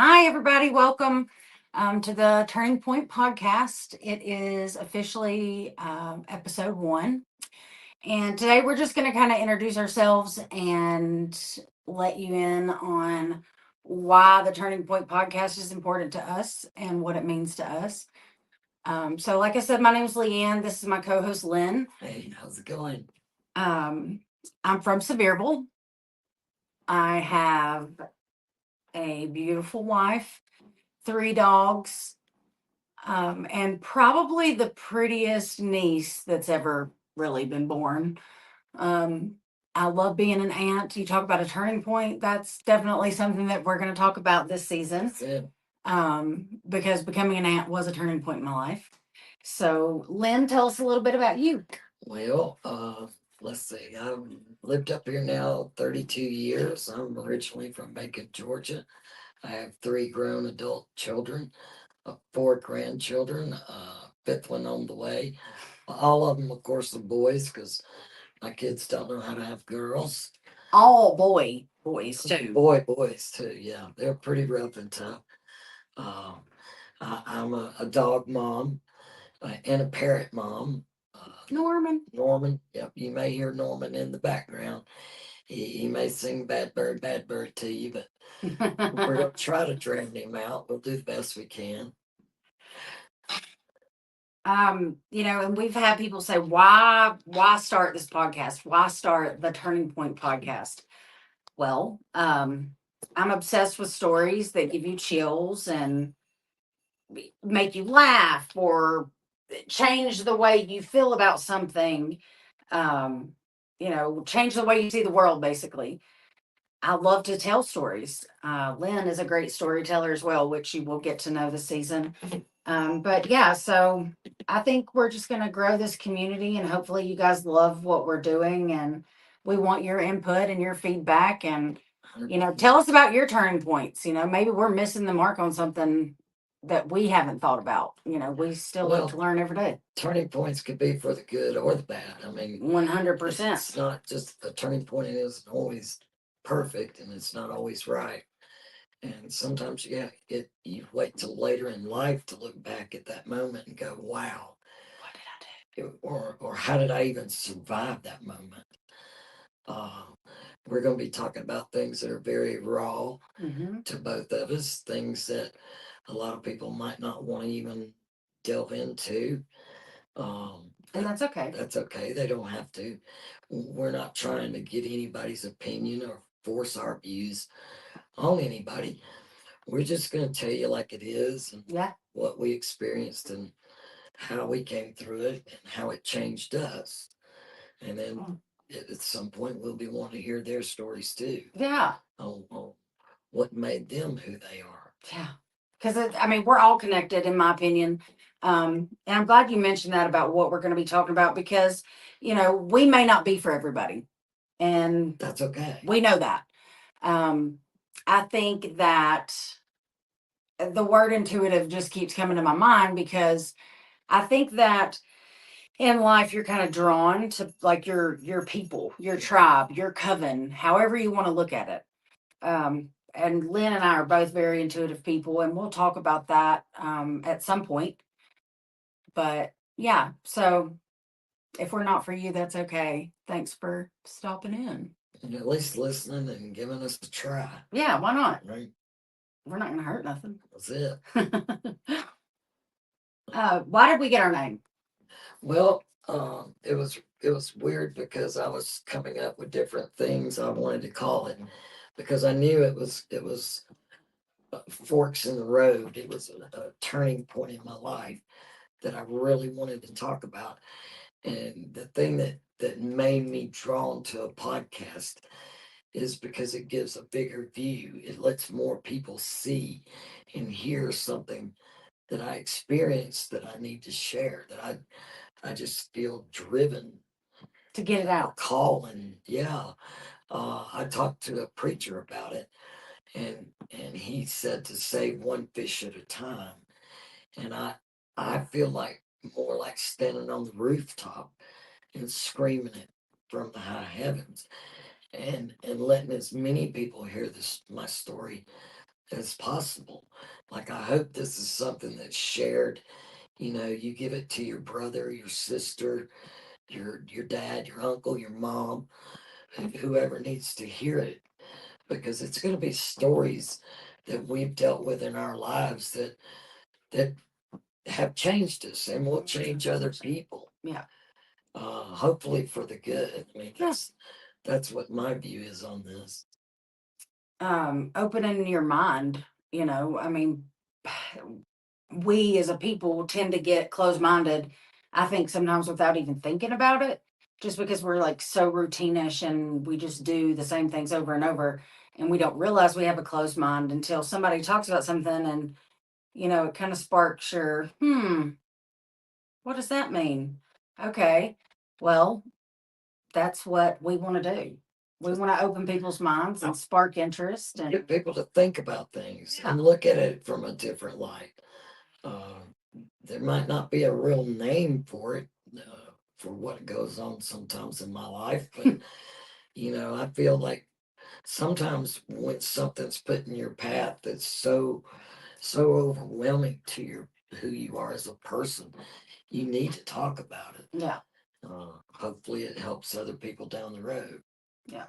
Hi, everybody. Welcome to the Turning Point podcast. It is officially episode 1. And today we're just going to kind of introduce ourselves and let you in on why the Turning Point podcast is important to us and what it means to us. So, like I said, my name is LeighAnn. This is my co host, Lynn. Hey, how's it going? Um, I'm from Sevierville. I have a beautiful wife, 3 dogs, and probably the prettiest niece that's ever really been born. Um, I love being an aunt. You talk about a turning point. That's definitely something that we're going to talk about this season. That's it. Because becoming an aunt was a turning point in my life. So, Lynn, tell us a little bit about you. Well, let's see. I've lived up here now 32 years. I'm originally from Macon, Georgia. I have 3 grown adult children, 4 grandchildren, fifth one on the way. All of them, of course, are boys because my kids don't know how to have girls. All boys too. Boys too. Yeah, they're pretty rough and tough. Um, I'm a dog mom and a parrot mom. Norman. Norman, yep, you may hear Norman in the background. He may sing Bad Bird to you, but we're going to try to drown him out. We'll do the best we can. And we've had people say, why start this podcast? Why start the Turning Point podcast? Well, I'm obsessed with stories that give you chills and make you laugh or change the way you feel about something. Um, change the way you see the world, basically. I love to tell stories. Lynn is a great storyteller as well, which you will get to know this season. But yeah, so I think we're just going to grow this community and hopefully you guys love what we're doing. And we want your input and your feedback. And, tell us about your turning points. Maybe we're missing the mark on something that we haven't thought about. We still Well, look to learn every day. Turning points could be for the good or the bad. I mean, 100%. it's not just a turning point, it isn't always perfect and it's not always right. And sometimes you wait till later in life to look back at that moment and go, wow, What did I do? Or how did I even survive that moment? Uh, we're going to be talking about things that are very raw to both of us, things that a lot of people might not want to even delve into. And that's okay. That's okay. They don't have to. We're not trying to get anybody's opinion or force our views on anybody. We're just going to tell you like it is and what we experienced and how we came through it and how it changed us. And then at some point, we'll be wanting to hear their stories too. Yeah. On what made them who they are. Yeah. Because, we're all connected, in my opinion. And I'm glad you mentioned that about what we're going to be talking about because, we may not be for everybody. And that's okay. We know that. I think that the word intuitive just keeps coming to my mind because I think that in life you're kind of drawn to like your people, your tribe, your coven, however you want to look at it. And Lynn and I are both very intuitive people, and we'll talk about that at some point. But yeah, so if we're not for you, that's okay. Thanks for stopping in. And at least listening and giving us a try. Yeah, why not? Right? We're not going to hurt nothing. That's it. Why did we get our name? Well, it was weird because I was coming up with different things I wanted to call it because I knew it was forks in the road. It was a turning point in my life that I really wanted to talk about. And the thing that made me drawn to a podcast is because it gives a bigger view. It lets more people see and hear something that I experienced that I need to share, that I just feel driven to get it out. Calling, yeah. I talked to a preacher about it, and he said to save one fish at a time. And I feel like more like standing on the rooftop and screaming it from the high heavens and letting as many people hear this my story as possible. Like, I hope this is something that's shared. You give it to your brother, your sister, your dad, your uncle, your mom, whoever needs to hear it, because it's going to be stories that we've dealt with in our lives that have changed us and will change other people. Yeah. Hopefully for the good. I mean, Yeah. that's what my view is on this. Opening your mind, I mean, we as a people tend to get closed-minded, I think sometimes without even thinking about it, just because we're like so routinish and we just do the same things over and over, and we don't realize we have a closed mind until somebody talks about something, and it kind of sparks your what does that mean? Okay, well, that's what we want to do. We want to open people's minds and spark interest and Get people to think about things yeah. and look at it from a different light. Uh, there might not be a real name for it, for what goes on sometimes in my life, but I feel like sometimes when something's put in your path that's so overwhelming to who you are as a person, you need to talk about it. Yeah. Hopefully it helps other people down the road. Yeah.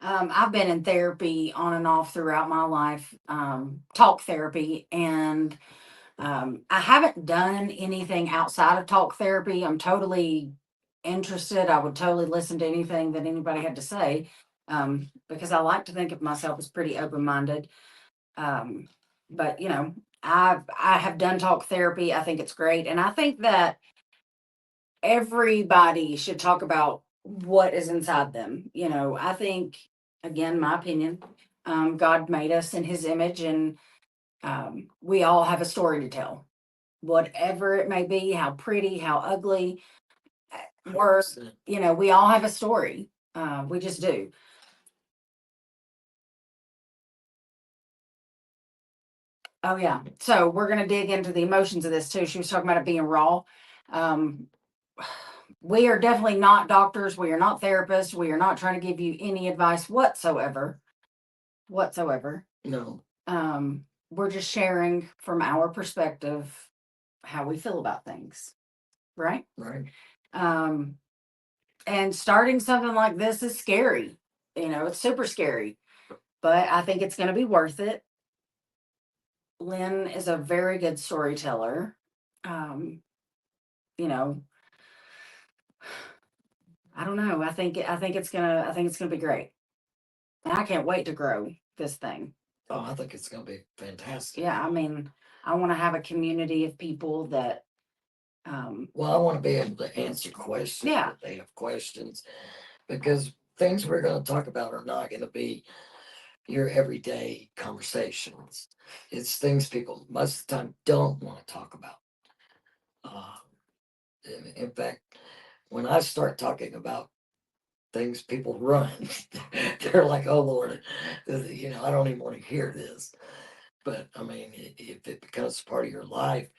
I've been in therapy on and off throughout my life, talk therapy, and I haven't done anything outside of talk therapy. I'm totally interested. I would totally listen to anything that anybody had to say, because I like to think of myself as pretty open minded. Um, but I have done talk therapy. I think it's great, and I think that everybody should talk about what is inside them. I think, again, my opinion, God made us in his image, and we all have a story to tell, whatever it may be, how pretty, how ugly, or, 100%. we all have a story. We just do. Oh, yeah. So we're going to dig into the emotions of this too. She was talking about it being raw. Um, we are definitely not doctors. We are not therapists. We are not trying to give you any advice whatsoever. Whatsoever. No, We're just sharing from our perspective how we feel about things. Right? right. Um, and starting something like this is scary. It's super scary, but I think it's going to be worth it. Lynn is a very good storyteller. Um, you know, I don't know. I think it's gonna be great. And I can't wait to grow this thing. Oh, I think it's going to be fantastic. Yeah, I mean, I want to have a community of people that Well, I want to be able to answer questions yeah. if they have questions, because things we're going to talk about are not going to be your everyday conversations. It's things people most of the time don't want to talk about. Uh, in fact, when I start talking about things, people run. They're like, "Oh Lord, I don't even want to hear this." But I mean, if it becomes part of your life,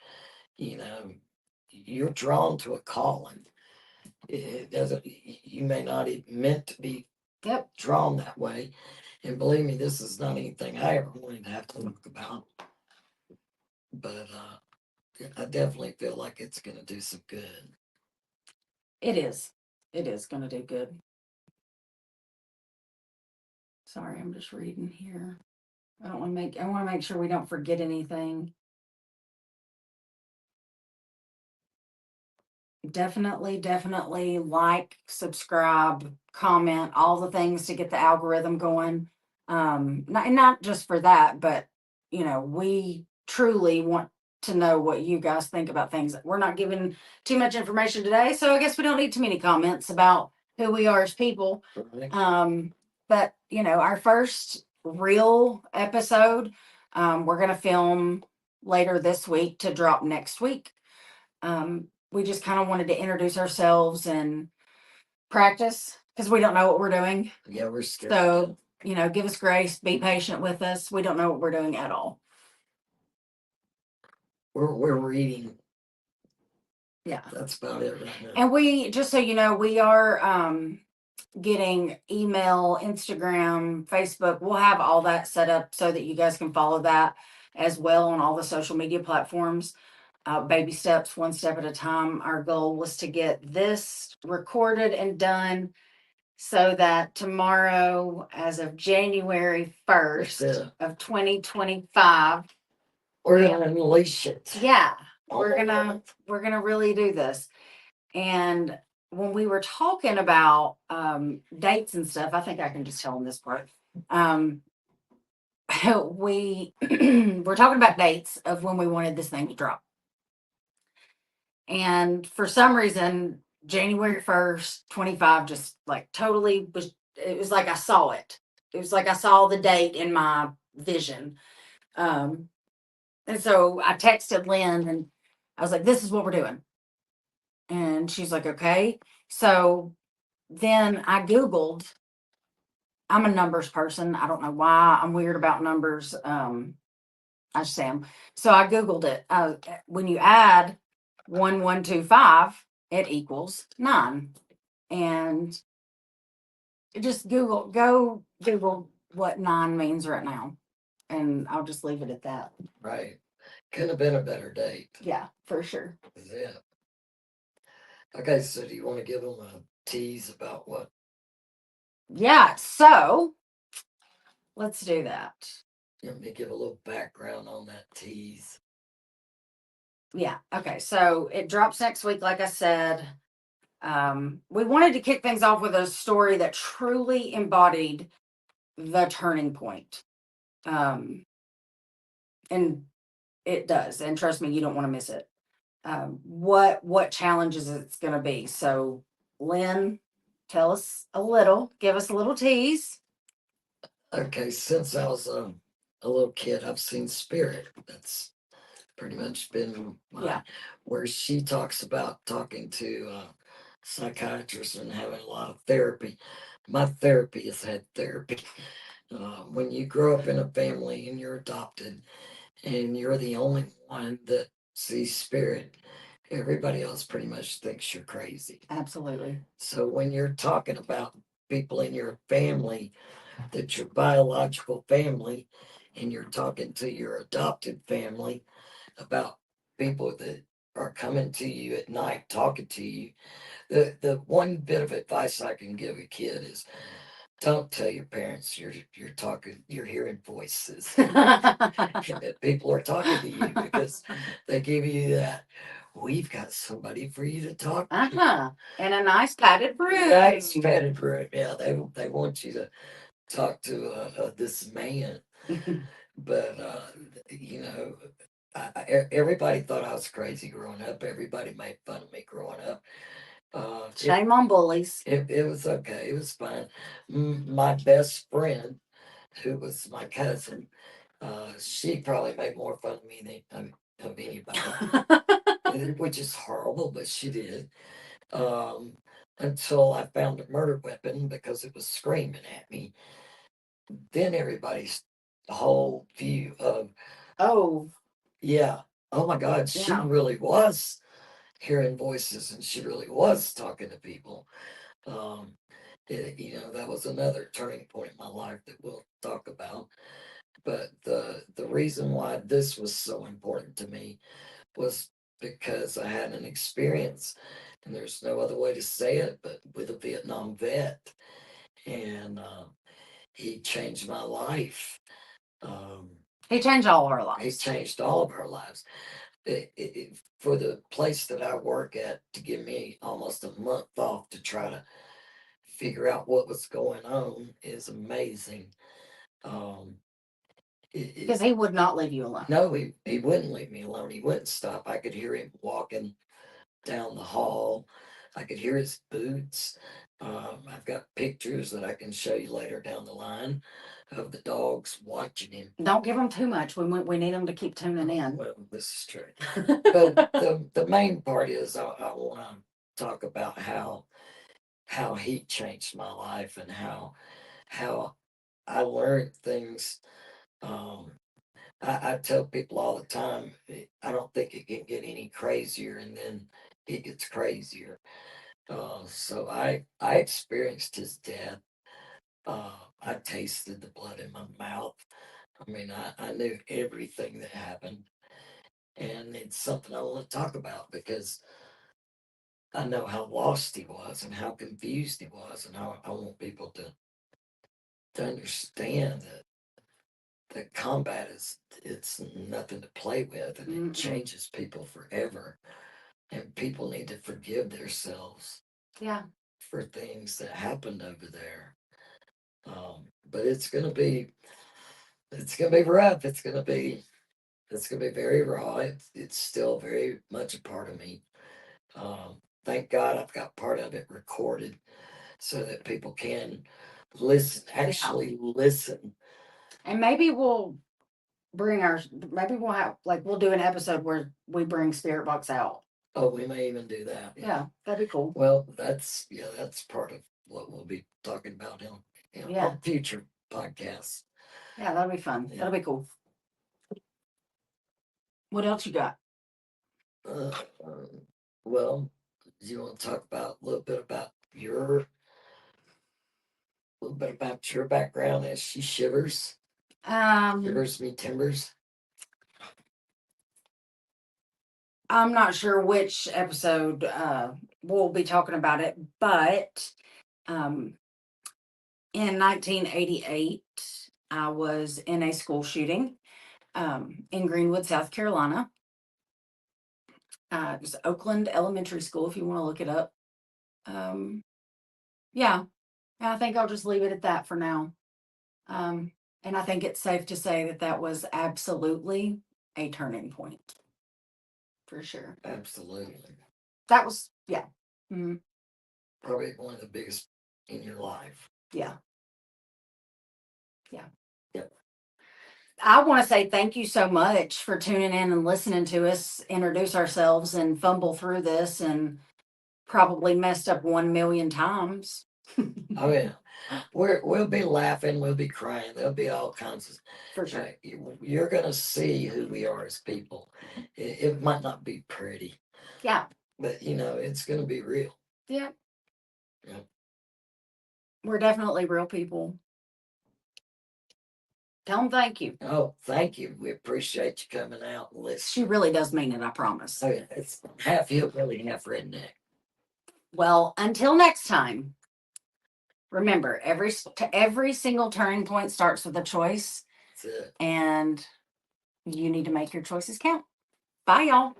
you know, you're drawn to a calling. It doesn't. You may not even meant to be Yep. drawn that way. And believe me, this is not anything I ever wanted to have to talk about. But I definitely feel like it's going to do some good. It is. It is gonna do good. Sorry, I'm just reading here. I want to make sure we don't forget anything. Definitely like, subscribe, comment, all the things to get the algorithm going. Not just for that, but we truly want to know what you guys think about things. We're not giving too much information today, so I guess we don't need too many comments about who we are as people. Right? But our first real episode, we're gonna film later this week to drop next week. We just kind of wanted to introduce ourselves and practice because we don't know what we're doing. Yeah, we're scared. So, give us grace, be patient with us. We don't know what we're doing at all. We're reading. Yeah. That's about it right now. And we, just so you know, we are getting email, Instagram, Facebook. We'll have all that set up so that you guys can follow that as well on all the social media platforms. Baby steps, one step at a time. Our goal was to get this recorded and done so that tomorrow, as of January 1st it. of 2025, We're gonna unleash it. yeah, on we're the gonna world. we're gonna really do this. And when we were talking about dates and stuff, I think I can just tell them this part. We were talking about dates of when we wanted this thing to drop. And for some reason, January 1st, 25 just like totally was, it was like I saw it. It was like I saw the date in my vision. Um, and so I texted Lynn and I was like, this is what we're doing. And she's like, okay. So then I Googled, I'm a numbers person. I don't know why I'm weird about numbers. I just am. So I Googled it. When you add 1125, it equals 9. And just go Google what 9 means right now. And I'll just leave it at that. Right. Couldn't have been a better date. Yeah, for sure. Yeah. Okay, so do you want to give them a tease about what? Yeah, so let's do that. Let me give a little background on that tease. Yeah, okay. So it drops next week, like I said. We wanted to kick things off with a story that truly embodied the turning point. And it does. And trust me, you don't want to miss it. What challenges it's going to be. So, Lynn, tell us a little. Give us a little tease. Okay, since I was a little kid, I've seen Spirit. That's pretty much been Yeah. where she talks about talking to psychiatrists and having a lot of therapy. My therapy has had therapy. When you grow up in a family and you're adopted and you're the only one that sees spirit, everybody else pretty much thinks you're crazy. Absolutely. So when you're talking about people in your family, that's your biological family, and you're talking to your adopted family about people that are coming to you at night talking to you, the one bit of advice I can give a kid is don't tell your parents you're hearing voices. That people are talking to you because they give you that we've got somebody for you to talk to. Uh-huh. And a nice padded room. Nice padded room. Yeah, they want you to talk to this man. But you know, everybody thought I was crazy growing up. Everybody made fun of me growing up. Shame on bullies. It was okay. It was fine. My best friend, who was my cousin, she probably made more fun of me than of anybody, which is horrible, but she did. Um, until I found a murder weapon because it was screaming at me. Then everybody's whole view of, Oh, yeah, oh my God, she yeah. really was hearing voices and she really was talking to people. Um, that was another turning point in my life that we'll talk about. But the reason why this was so important to me was because I had an experience, and there's no other way to say it, but with a Vietnam vet, and he changed my life. Um, He changed all our he lives. changed all of our lives. For the place that I work at to give me almost a month off to try to figure out what was going on is amazing. Um, Because he would not leave you alone. no, he wouldn't leave me alone. He wouldn't stop. I could hear him walking down the hall. I could hear his boots. I've got pictures that I can show you later down the line of the dogs watching him. Don't give them too much. We need them to keep tuning in. Well, this is true. But the main part is I want to talk about how he changed my life and how I learned things. Um, I tell people all the time, I don't think it can get any crazier, and then it gets crazier. So I experienced his death. I tasted the blood in my mouth. I mean, I knew everything that happened, and it's something I want to talk about because I know how lost he was and how confused he was, and I want people to understand that combat is it's nothing to play with, and it Mm-mm. changes people forever. And people need to forgive themselves Yeah. for things that happened over there. But it's gonna be rough. It's gonna be very raw. It's still very much a part of me. Thank God I've got part of it recorded so that people can listen, actually listen. And maybe maybe we'll have, like, we'll do an episode where we bring spirit box out. Oh, we may even do that. Yeah, that'd be cool. Well, that's part of what we'll be talking about Yeah. on future podcasts. Yeah, that'll be fun. Yeah. That'll be cool. What else you got? Uh, um, well, do you want to talk about a little bit about your background as she shivers me timbers? I'm not sure which episode we'll be talking about it, but um in 1988 I was in a school shooting in Greenwood, South Carolina. It was Oakland Elementary School, if you want to look it up. Um, yeah, I think I'll just leave it at that for now. And I think it's safe to say that that was absolutely a turning point, for sure. Absolutely. That was, yeah. Mhm. Probably one of the biggest in your life. Yeah. Yeah. Yep. I want to say thank you so much for tuning in and listening to us introduce ourselves and fumble through this and probably messed up 1 million times. Oh yeah, we'll be laughing, we'll be crying, there'll be all kinds of. For sure. You're gonna see who we are as people. It might not be pretty, Yeah. but it's gonna be real. Yeah. Yeah. We're definitely real people. Tell them thank you. Oh, thank you. We appreciate you coming out and She listening. really does mean it, I promise. Oh yeah, it's half hillbilly, half redneck. Well, until next time, remember every single turning point starts with a choice, That's it. and you need to make your choices count. Bye, y'all.